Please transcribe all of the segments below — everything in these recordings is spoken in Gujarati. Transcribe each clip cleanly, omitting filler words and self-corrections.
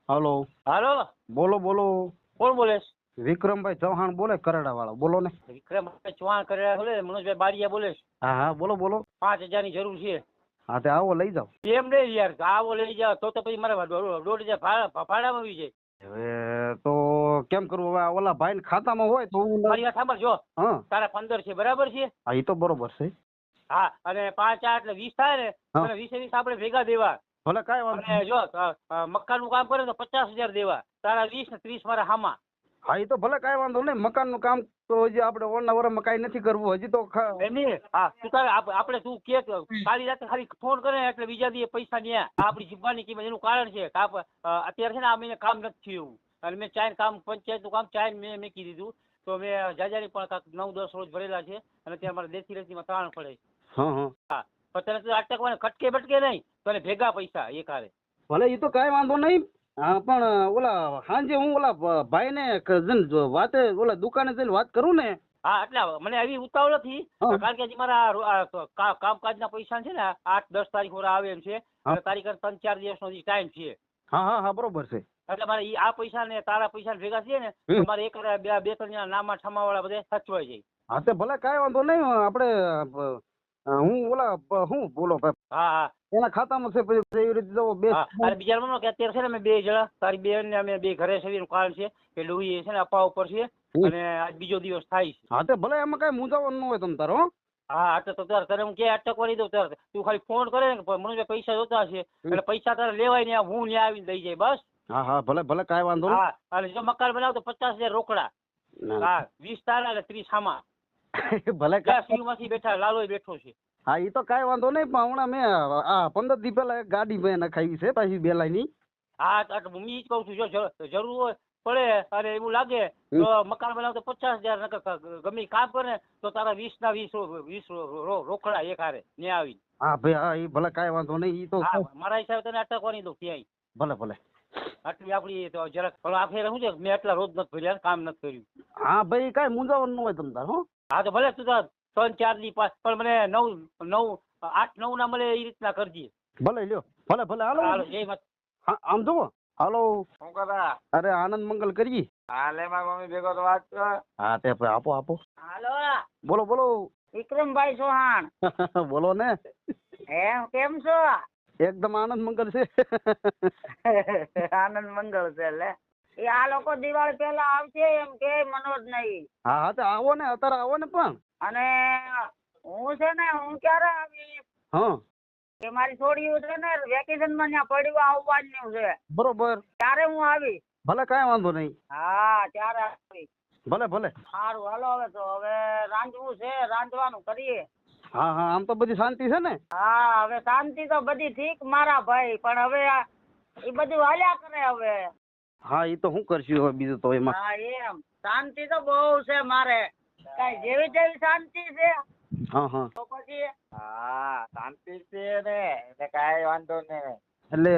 હાલો. હાલો. બોલો બોલો. કોણ બોલે? વિક્રમભાઈ ચૌહાણ બોલે, કરેડા વાળો. બોલો ને. વિક્રમભાઈ ચૌહાણ કરેડા બોલે? મનોજભાઈ બારિયા બોલે? હા હા, બોલો બોલો. 5,000 ની જરૂર છે. હા તે આવો, લઈ જાઓ. એમ નહીં યાર, આવો લઈ જાઓ તો પછી મારે 1,500 ભાડામાં આવી જાય. હવે તો કેમ કરવું? હવે ઓલા ભાઈ ખાતામાં હોય તો હું મારી વાત સાંભળજો. હા તારા 15 છે, બરાબર છે? હા, એ તો બરોબર છે. હા, અને 5 8 એટલે 20 થાય ને. હા. અને 20 આપણે ભેગા દેવા. ભલે કાંઈ વાંધો અને જો મકાનનું કામ કરે તો 50,000 દેવા. તારા 20 ને 30 મારા હામા. હા, એ તો ભલે કાંઈ વાંધો નહીં. મકાનનું કામ તો હજી આપણે ઓળના વરમાં કાંઈ નથી કરવું હજી તો. એમની હા, તું તારે આપણે તું કે કાલી રાતે ખાલી ફોન કરે એટલે બીજા દી પૈસા ન્યા. આપણી જીવવાની કિંમત એનું કારણ છે. અત્યારે છે ને આ મહિને કામ નથી થયું અને મેં ચાઈન કામ પંચાયતનું કામ ચાઈન મેં મૂકી દીધું. તો મેં જાજાની પણ કાંક 9-10 રોજ ભરેલા છે અને ત્યાં મારે દેશી રેતીમાં તાણ પડે. હા હા હા, પણ તને તું અટકવાને ખટકે બટકે નહીં, તને ભેગા પૈસા એક હારે. ભલે એ તો કાંઈ વાંધો નહીં. હા, પણ ઓલા સાંજે હું ઓલા ભાઈને વાતે ઓલા દુકાને જઈને વાત કરું ને. હા, એટલે મને આવી ઉતાવળ નથી. હા. કારણ કે હજી મારા કામકાજના પૈસા છે ને 8-10 તારીખ ઓરા આવે એમ છે. અને તારીખ 3-4 દિવસનો ટાઈમ છે. હા હા હા, બરોબર છે. એટલે મારે આ પૈસા ને તારા પૈસા ભેગા થઈએ ને તો મારે એક 2-3 જણા નામા ઠામા વાળા બધે સચવાઈ જાય. હા તે ભલે કાંઈ વાંધો નહીં. આપણે હું ઓલા હું બોલો ભાઈ હા હા એના ખાતામાં છે, પછી એવી રીતે જવો બે. હા. અને બીજા નંબર કે અત્યારે છે ને અમે 2 જણા, તારી બેન ને અમે 2 ઘરે છે. એનું કારણ છે કે લોહી છે ને અપા ઉપર છે અને આજ બીજો દિવસ થાય છે. હા તે ભલે એમાં કાંઈ મૂંઝાવાનું ન હોય તમ તારો. હો. હા, એટલે તો તને હું ક્યાં અટકવા નહીં દઉં. ત્યારે તું ખાલી ફોન કરે ને મને પૈસા જોતા છે એટલે પૈસા તારે લેવાય ને હું ત્યાં આવીને દઈ જાય બસ. હા હા, ભલે ભલે કાંઈ વાંધો નહીં. હા, અને જો મકાન બનાવ તો 50,000 રોકડા. હા, 20 તારા એટલે 30 હામા. ભલે માંથી બેઠા લાલો બેઠો છે. હા, એ તો કાંઈ વાંધો નહીં. પણ હમણાં મેં આ 15 દી પહેલા એક ગાડી મેં નખાવી છે પાછી બેલાઈની. હા, હું ઈ જ કહું છું, જો જરૂર હોય પડે અને એવું લાગે તો મકાન બનાવ તો 50,000 ગમે કામ કરે તો તારા 20 ના 20 રોકડા એક હારે ને આવી. હા ભાઈ, હા, એ ભલે કાંઈ વાંધો નહીં. એ તો હા, મારા હિસાબે તને અટકવાની દઉં ક્યાંય. ભલે ભલે. આટલી આપડી તો જરાક આ ફેર શું છે મેં એટલા રોજ નથી ભર્યા, કામ નથી કર્યું. હા ભાઈ, કાંઈ મૂંઝાવાનું ન હોય તમ તાર. હો. હા, તો ભલે તું તો 3-4 દી પાસ પણ મને 8-9 ના મળે એ રીતના કરજે. ભલે લ્યો. ભલે ભલે. હાલો. જય માતા. હા, આમ જુઓ. હાલો. શું કરા? અરે આનંદ મંગલ કરીએ. હા, લે મારી મમ્મી ભેગો તો વાત કર. હા તે આપો આપો. હાલો બોલો બોલો. વિક્રમભાઈ ચૌહાણ. બોલો ને. કેમ છો? એકદમ આનંદ મંગલ છે. આનંદ મંગળ છે લે. એ આ લોકો દિવાળી પહેલા આવશે એમ કે મનોજ નહીં. હા હા, તો આવો ને, અત્યારે આવો ને. પણ અને હું છે ને હું ક્યારે આવી હા, કે મારી છોડીઓ છે ને વેકેશન માં ત્યાં પડવા આવવાનું છે. બરોબર. ત્યારે હું આવી. ભલે કાંઈ વાંધો નહીં. હા, ત્યારે આવી. ભલે ભલે. સારું, હાલો હવે તો હવે રાંધવું છે, રાંધવાનું કરીએ. હા હા, આમ તો બધી શાંતિ છે ને. હા, હવે શાંતિ તો બધી ઠીક મારા ભાઈ, પણ હવે એ બધું હાલ્યા કરે હવે. હા, એ તો શું કરશું હવે બીજું તો એમાં. હા, એમ શાંતિ તો બહુ છે મારે. કઈ જેવી તેવી શાંતિ છે હા હા. તો પછી હા, શાંતિ છે ને એટલે કાંઈ વાંધો નહીં. એટલે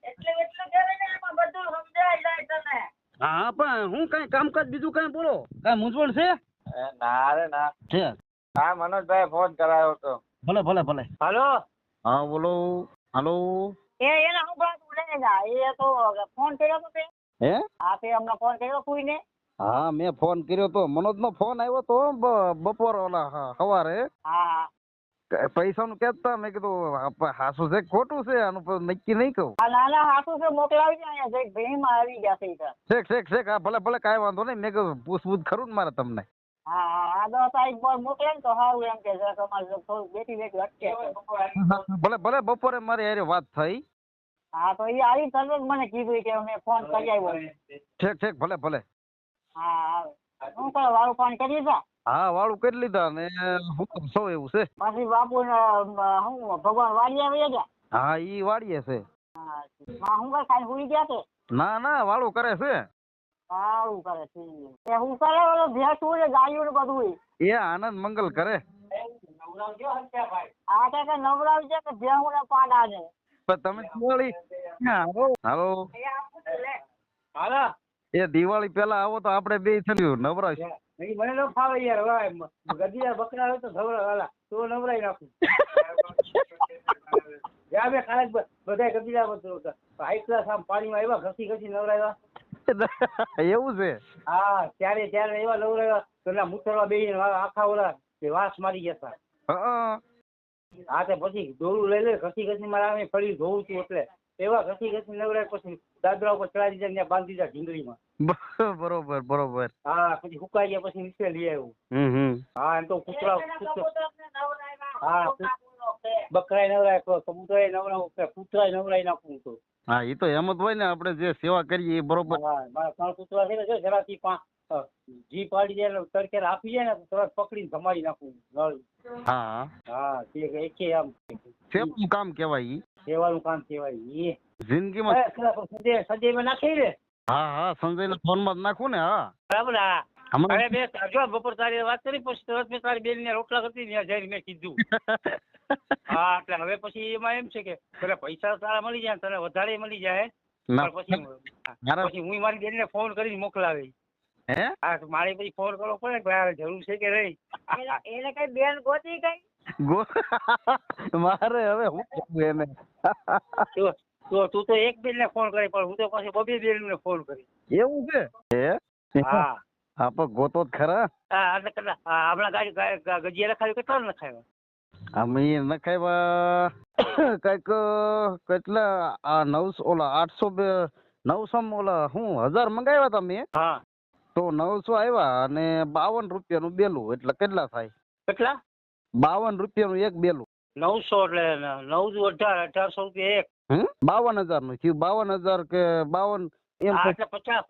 એટલું કરે ને એમાં બધું સમજાય જાય તને. હા, પણ હું કાંઈ કામકાજ બીજું કાંઈ બોલો, કાંઈ મૂંઝવણ છે? ના રે ના. છે. હા, મનોજભાઈ ફોન કરાયો હતો. ભલે ભલે ભલે. હાલો. હા બોલો. હાલો. એને હું વાત ઉડે જા. એ તો ફોન કર્યો તો તે. હે? હા, તે હમણાં ફોન કર્યો કોઈને. હા, મેં ફોન કર્યો તો. મનોજનો ફોન આવ્યો તો બપોર ઓલા સવારે. હા પૈસાનું કહેતા મેં કીધું હાસું છે ખોટું છે આનું નક્કી નહીં કહું. હા, નાના હાથું છે મોકલાવી છે અહીંયા જઈ ભીમાં આવી ગયા છે. શેખ શેખ શેખ. હા ભલે ભલે કાંઈ વાંધો નહીં. મેં કીધું પૂછપૂછ ખરું ને મારે તમને. હા હા, આ 10 તારીખ પર મોકલે ને તો સારું એમ કે તમારે થોડું બેઠી અટકે. ભલે ભલે. બપોરે મારી હારે વાત થઈ. હા, તો એ આવી તરત મને કીધું કે મેં ફોન કરી આવ્યો. ઠેક ઠેક. ભલે ભલે. હા, શું કરો વાળું પાણી કરી દીધા? હા, વાળું કરી લીધા ને હું સૌ એવું છે. પછી બાપુ ને હું ભગવાન વાળી આવી ગયા. હા, ઈ વાળીએ છે. હા, હું કઈ ખાઈ હુઈ ગયા કે? ના ના, વાળું કરે છે. સારું કરે છે. એ હું કરે ઓલો ભેંસું ને ગાયું ને બધું. એ આનંદ મંગલ કરે. આ કે નવરાવી છે કે ભેહું ને પાડા છે. પણ તમે દિવાળી હાલો હાલો. એ દિવાળી પેલા આવો તો આપણે બે થયું નવરાશ. મને ન ફાવે યાર. ગધિયા બકરા હોય તો ધવરા વાલા તો નવરાઈ નાખું. ત્યાં મેં કાલે બધા કરી દીધા હાઈ ક્લાસ આમ પાણીમાં આવ્યા ઘસી નવરાવ્યા. એવું છે? હા ત્યારે એવા નવરાવ્યા પેલા મુતરવા બેહીને આખા ઓલા વાસ મારી ગયા હતા. હા હા તે પછી દોરું લઈ લે ઘસી મારા ફરી ધોવું છું એટલે એવા ઘસી નવરાય પછી દાદરા ઉપર ચડાવી દીધા ત્યાં બાંધી દીધા ઢીંગલીમાં. બરોબર. હા પછી હુકાઈ ગયા પછી નીચે લઈ આવ્યું. હા એમ તો કૂતરા હા બકરાય નવરાય કબૂતરાય નવરાવું કૂતરાય નવરાય નાખવું તો. હા એ તો એમ જ હોય ને, આપણે જે સેવા કરીએ એ બરોબર. હા મારા 3 કૂતરા છે ને જો જરાથી જી પાડી જાય તડકે આપી જાય ને તરત પકડીને ધમાડી નાખવું નળ. હા હા તે એકે આમ સેવાનું કામ કહેવાય ઈ. સેવાનું કામ કહેવાય એ. જિંદગીમાં સંજય માં નાખી દે. હા સંજયના ફોનમાં જ નાખું ને. હા બરાબર. હા હમણાં અરે બે જો બપોર તારી વાત કરી પછી તરત મેં તારી બેન ને રોટલા કરતી ત્યાં જઈને મેં કીધું. હા એટલે હવે પછી એમાં એમ છે કે પેલા પૈસા તારા મળી જાય તને વધારે મળી જાય પણ પછી હું મારી બેન ને ફોન કરીને મોકલાવી. હે હા મારે પછી ફોન કરવો પડે કે યાર જરૂર છે કે નહીં. એને કઈ બેન ગોતી કઈ મારે હવે હું કરું એને. તું તો એક બેન ને ફોન કરી પણ હું તો પછી બબે બેન ને ફોન કરી. એવું છે? હા હા પણ ગોતો જ ખરા. હા એટલે કેટલા હમણાં ગાડી ગજીયા લખાવી કેટલા લખાવ્યા? અમે નખાવ્યા કઈક કેટલા 900 ઓલા 800 900 ઓલા 1000 મંગાવ્યા હતા મેં. હા તો 900 આવ્યા અને 52 રૂપિયાનું બેલું એટલે કેટલા થાય? કેટલા? 52 રૂપિયાનું એક બેલું. 900 એટલે 9 18 1800 રૂપિયા એક. 52,000 નું થયું. 52,000 કે 52 એમ. હા એટલે 50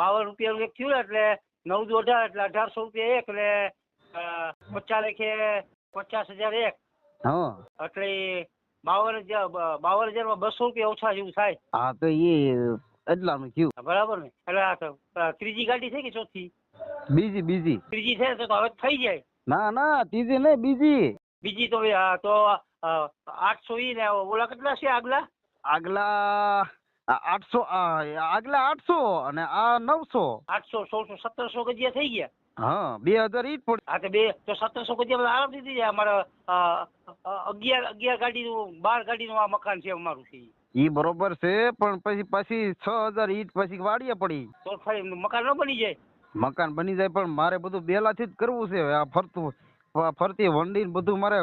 52 રૂપિયાનું એક થયું એટલે 9 18 એટલે 1800 રૂપિયા એક એટલે 50 લેખે 50,000 એક. હા એટલે 52,000 માં 200 રૂપિયા ઓછા જેવું થાય. હા તો એ એટલાનું થયું. બરાબર ને? એટલે આ ત્રીજી ગાડી છે કે ચોથી? બીજી ત્રીજી છે તો હવે થઈ જાય. ના ત્રીજી નહીં બીજી. બીજી તો 800 ઈ ને ઓલા કેટલા છે આગલા? આગલા 800 આગલા 800 અને આ 900. 800 1600 1700 ગજિયા થઈ ગયા. હા 2000 ઈ જ પડી. હા તો 1700 ગજિયા આરામથી થઈ જાય. અમારા 11 ગાડીનું 12 ગાડીનું આ મકાન છે અમારું છે. ઈ બરોબર છે પણ પછી 6000 ઈટ પછી વાડીએ પડી. તો ફરી મકાન ન બની જાય? મકાન બની જાય પણ મારે બધું બેલાથી જ કરવું છે. આ ફરતી વંડી ને બધું મારે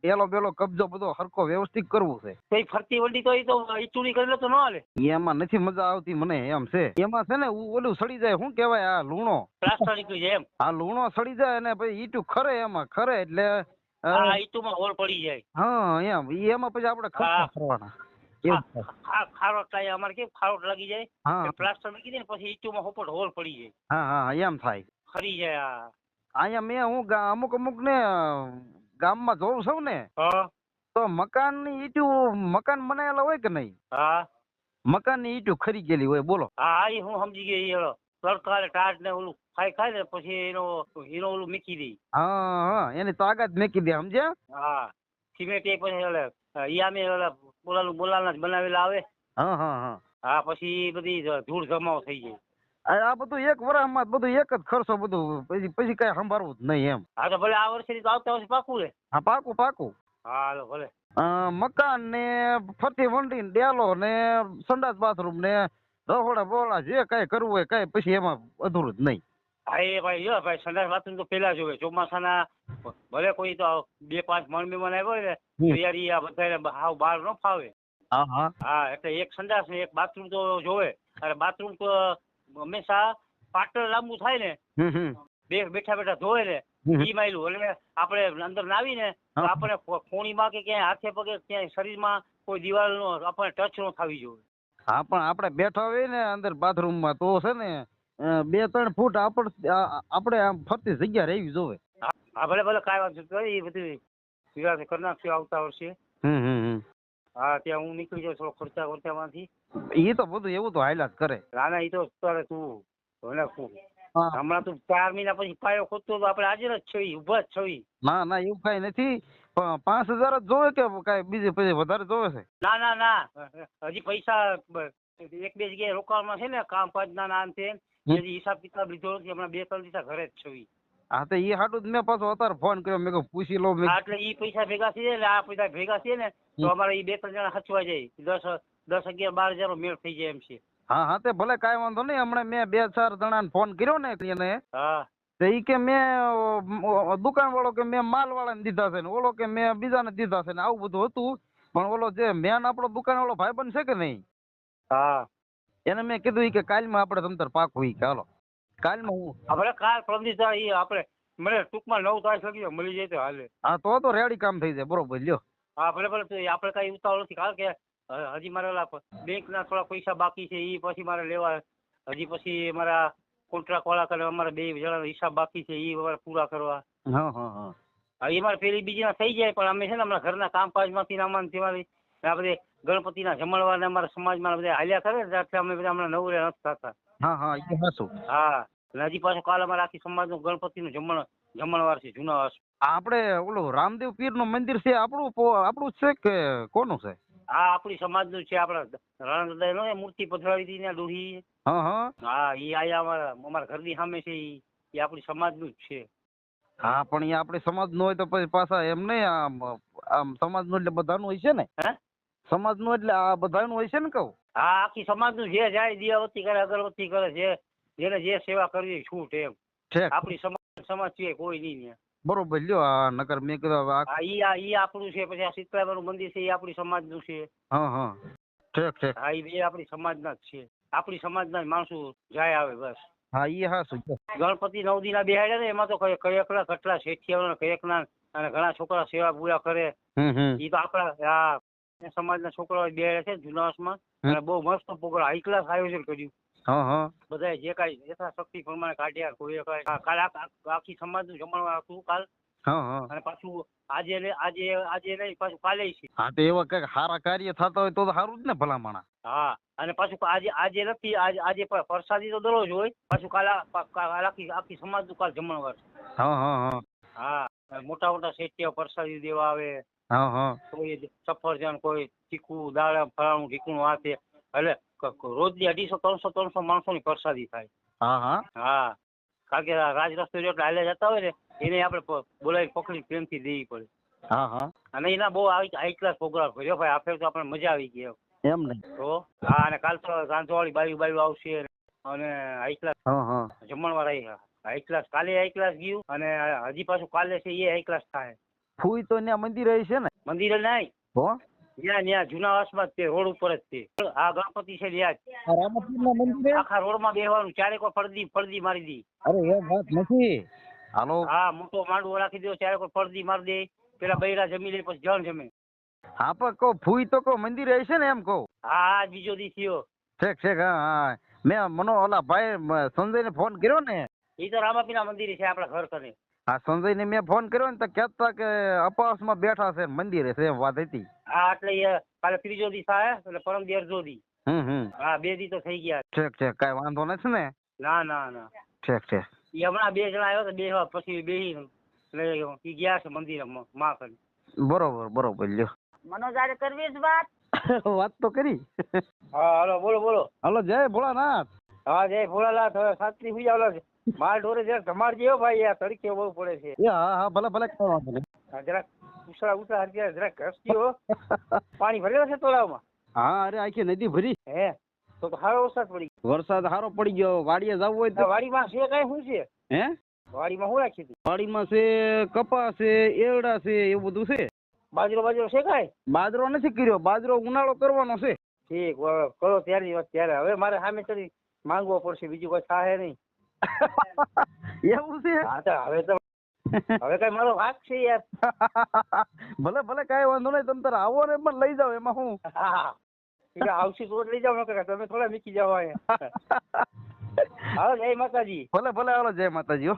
બેલો કબજો બધો હરખો વ્યવસ્થિત કરવું છે. તો એ ફરતી વંડી તો એ તો ઈટુની કરી લે તો ન હાલે. એમાં નથી મજા આવતી મને એમ છે. એમાં છે ને ઓલું સડી જાય શું કેવાય આ લૂણો. પ્લાસ્ટર નીકળી જાય એમ? આ લૂણો સડી જાય અને પછી ઈટું ખરે એમાં ખરે એટલે હા ઈટુમાં હોલ પડી જાય. હા એમાં પછી આપણે ખર્ચા કરવાના. ખારોટ થાય અમારે કેમ ખારોટ લાગી જાય. હા પ્લાસ્ટર મૂકી દે ને પછી ઈટુમાં હોપટ હોલ પડી જાય. હા એમ થાય. ખરી જાય. અહીંયા હું અમુક ને ગામમાં જોઉં છું ને તો મકાનની ઈટું મકાન બનાવેલા હોય કે નહીં. હા મકાનની ઈટું ખરી ગયેલી હોય. બોલો. હા એ હું સમજી ગયો. તડકા ટાટ ને ઓલું ખાય ને પછી એનો ઓલું મૂકી દે. હા એની તાકાત મેકી દે સમજ્યા. હા સિમેન્ટ એ પછી યામે બોલાના બનાવેલા આવે. હા પછી બધી ધૂળ જમાવ થઈ જાય. આ બધું એક વર્ષમાં બધું એક જ ખર્ચો બધું પછી કઈ સંભાળવું જ નહીં એમ. હા તો ભલે આ વર્ષે તો આવતા વર્ષે પાકું લે. હા પાકું. હા હાલો ભલે. મકાન ને ફરતી વંડી ને ડેલો ને સંડાસ બાથરૂમ ને રહોડા બોલા જે કઈ કરવું હોય કઈ પછી એમાં અધૂરું જ નહીં. હા એ ભાઈ સંડાસ બાથરૂમ તો પેલા જોવે. ચોમાસાના ભલે કોઈ તો 2-5 મહેમાન આવ્યો હોય ને તૈયારી આ બધા હાવ બહાર ન ફાવે. હા એટલે એક સંડાસ ને એક બાથરૂમ તો જોવે. અને બાથરૂમ તો હંમેશા પાટણ લાંબુ થાય ને બેઠા ધોવે ને ઈ માયલું એટલે આપણે અંદર નાવી ને આપણે ફોણીમાં કે ક્યાંય હાથે પગે ક્યાંય શરીરમાં કોઈ દિવાલ નો આપણે ટચ નો થવી જોઈએ. હા પણ આપણે બેઠા હોય ને અંદર બાથરૂમમાં તો છે ને 2-3 ફૂટ આપણે આમ ફરતી જગ્યા રહેવી જોવે. હા ભલે કાંઈ વાંધો નહીં. એ બધું વિરાટ કરી નાખશું આવતા વર્ષે. હા ત્યાં હું નીકળી જાઉં થોડો ખર્ચામાંથી. એ તો બધું એવું તો હાઈલાત કરે. ના એ તો તારે તું હમણાં તું 4 મહિના પછી પાયો ખોદતો તો આપણે હાજર જ છે ઉભા જ છે. ના એવું કઈ નથી. 5000 જ જોવે કે કઈ બીજે પછી વધારે જોવે છે? ના હજી પૈસા 1-2 જગ્યાએ રોકાણમાં છે ને કામ પાંચ ના અંતે હજી હિસાબ કિતાબ લીધો નથી. હમણાં 2-3 દિવસ ઘરે જ છે. હા તો ઈ હાટું જ મેં પાછો અત્યારે ફોન કર્યો મેં કીધું પૂછી લઉં મેં હા, એટલે ઈ પૈસા ભેગા થઈએ એટલે આ પૈસા ભેગા થઈએ ને તો અમારે ઈ 2-3 જણા હચવા જાય 10-11-12 મેળ થઈ જાય એમ છે. હા હા તે ભલે કાંઈ વાંધો નહીં હમણાં મેં 2-4 જણાને ફોન કર્યો ને એને હા તો ઈ કે મેં દુકાન વાળો કે મેં માલ વાળાને દીધા છે ને ઓલો કે મેં બીજાને દીધા છે ને આવું બધું હતું પણ ઓલો જે મેન આપણો દુકાન વાળો ભાઈબંધ છે કે નહીં હા એને મેં કીધું ઈ કે કાલમાં આપણે તમતાર પાકું ઈ કે હાલો કાલમાં હું આપણે કાલ પરમદી ઈ આપણે મને ટૂંકમાં 9 તારીખ લગી મળી જાય તો હાલે. હા તો રેડી કામ થઈ જાય બરોબર લ્યો. હા ભલે ભલે તો આપણે કઈ ઉતાવળ નથી કારણ કે હજી મારે ઓલા બેંકના થોડા પૈસા બાકી છે ઈ પછી મારે લેવા હજી પછી મારા કોન્ટ્રાક્ટ વાળા કરે અમારે 2 જણાનો હિસાબ બાકી છે ઈ અમારે પૂરા કરવા. હા હા હા હા એ મારે પેલી બીજીના થઈ જાય પણ અમે છે ને હમણાં ઘરના કામકાજમાંથી ને આમાં તેમાંથી આ બધે ગણપતિના જમણવારને અમારા સમાજમાં બધા હાલ્યા કરે ને ત્યારથી અમે બધા હમણાં નવરે નથી થતા. હા હા ઈ હાચું. હા અને હજી પાછું કાલ અમારે આખી સમાજનું ગણપતિનું જમણવાર છે જૂના આપણે ઓલું રામદેવ પીરનું મંદિર છે આપણું જ છે કે કોનું છે? હા આપણી સમાજનું છે આપણા રાણા દાદા મૂર્તિ પધરાવી હતી ને ડોહી. હા હા હા ઈ આયા અમારા ઘરની સામે છે ઈ આપણી સમાજનું જ છે. હા પણ એ આપણે સમાજનું હોય તો પછી પાછા એમ નહીં આમ સમાજનું એટલે બધાનું હોય છે ને? હે સમાજનું એટલે આ બધાનું હોય છે ને કહું? હા આખી સમાજનું જે જાય દિયાવતી કરે અગરબત્તી કરે જેને જે સેવા કરવી છૂટ એમ ઠેક આપણી સમાજ છે કોઈ નહીં ત્યાં. બરોબર લ્યો આ નકર મેં કીધું હવે હા ઈ આપણું છે પછી આ શીતળામાનું મંદિર છે એ આપણી સમાજનું છે. હા હા ઠેક ઠેક હા ઈ બે આપણી સમાજના જ છે આપણી સમાજના જ માણસો જાય આવે બસ. હા ઈ હાચું છે. ગણપતિ 9 દીના બેહાડ્યા ને એમાં તો કયેકના કેટલા શેઠિયાઓના કયેકના અને ઘણા છોકરા સેવા પૂરા કરે. ઈ તો આપણા આ સમાજના છોકરાઓ બેહાડ્યા છે જુનાવાસમાં અને બહુ મસ્ત પ્રોગ્રામ હાઈ ક્લાસ આયોજન કર્યું. હા હા બધાએ જે કાંઈ યથાશક્તિ પ્રમાણે કાઢ્યા કોઈ કાલ આખી સમાજનું જમણવાર હતું કાલ. હા હા અને પાછું આજે નહીં પાછું કાલે છે. હા તો એવા કઈક સારા કાર્ય થતા હોય તો સારું જ ને ભલા માણા. હા અને પાછું આજે નથી આજે પ્રસાદી તો દરરોજ હોય પાછું કાલ આખી સમાજનું કાલ જમણવાર. હા હા હા હા મોટા મોટા શેઠિયા પ્રસાદી દેવા આવે. હા હા કોઈ સફરજન કોઈ ચીકુ દાડમ ફલાણું ઢીકણું આ તે એટલે રોજની 250-300 માણસોની પ્રસાદી થાય. હા હા હા કારણ કે રાજ રસ્તે એટલે હાલે જતા હોય ને એને આપણે બોલાવી પકડી પ્રેમથી દેવી પડે. હા હા અને એના બહુ હાઈ ક્લાસ પ્રોગ્રામ કર્યો ભાઈ આપણે તો આપણે મજા આવી ગઈ એમ નહીં. તો હા અને કાલ તો રાંધવાળી બાયું આવશે અને હાઈ ક્લાસ હા હા જમણવાર હાઈ ક્લાસ કાલે હાઈ ક્લાસ ગયું અને હજી પાછું કાલે છે એ હાઈ ક્લાસ થાય. ફૂઈ તો ત્યાં મંદિર છે ને? મંદિરે નહીં હો ત્યાં જુનાવાસમાં જ તે રોડ ઉપર જ તે આ ગણપતિ છે ત્યાં જ રામપીરના મંદિરે આખા રોડમાં બેહવાનું ચારેક પડદી મારી દી. અરે એ વાત નથી. હાલો હા મોટો માંડવો રાખી દો ચારેક પડદી મારી દે પેલા બૈરા જમી લે પછી જણ જમે. હા પણ કહો ફૂઈ તો કહો મંદિરે છે ને એમ કહું. હા બીજો દી થયો. ઠીક હા હા મેં ઓલા ભાઈ સંજયને ફોન કર્યો ને એ તો રામાપીના મંદિરે છે આપણા ઘર કને. હા સંજયને મેં ફોન કર્યો ને તો કહેતા કે અપાસમાં બેઠા છે મંદિરે છે એમ વાત હતી. હા એટલે કાલે ત્રીજો દી થાય એટલે પરમ દી અડધો દી. હા 2 દી તો થઈ ગયા. ઠીક કાંઈ વાંધો નથી ને? ના ઠીક એ હમણાં 2 જણા આવ્યો તો બેહવા પછી બેહી એ ગયા છે મંદિરે માં કને. બરોબર લ્યો. મનોજ આરે કરવી જ વાત. વાત તો કરી. હા હાલો બોલો. હાલો જય ભોળાનાથ. હા જય ભોળાનાથ હવે સાત્રી હુઈ આવલો છે. માલ ઢોરે જરા ધમાર જેવો ભાઈ આ તડકે બહુ પડે છે. એ હા ભલે કાંઈ વાંધો નહીં. જરાક ઉછળા જરાક ઘસતી હો. પાણી ભરેલો છે તળાવમાં? હા અરે આખી નદી ભરી. હે તો સારો વરસાદ પડી ગયો. વરસાદ સારો પડી ગયો. વાડીએ જવું હોય તો વાડીમાં છે કઈ શું છે? હે વાડીમાં શું રાખી હતી? વાડીમાં છે કપા છે એરડા છે એવું બધું છે. બાજરો છે કઈ? બાજરો નથી કર્યો. બાજરો ઉનાળો કરવાનો છે. ઠીક કરો ત્યારની વાત ત્યારે હવે મારે સામે ચડી માંગવો પડશે બીજું કોઈ થાય નહીં. એવું છે? હા તો હવે કઈ મારો વાક છે યાર. ભલે કાંઈ વાંધો નહીં. તમે તાર આવો ને પણ લઈ જાઓ એમાં હું. હા આવશે તો લઈ જાવ તમે થોડા મીકી જાવ અહીંયા. હાલો જય માતાજી. ભલે હાલો જય માતાજી હો.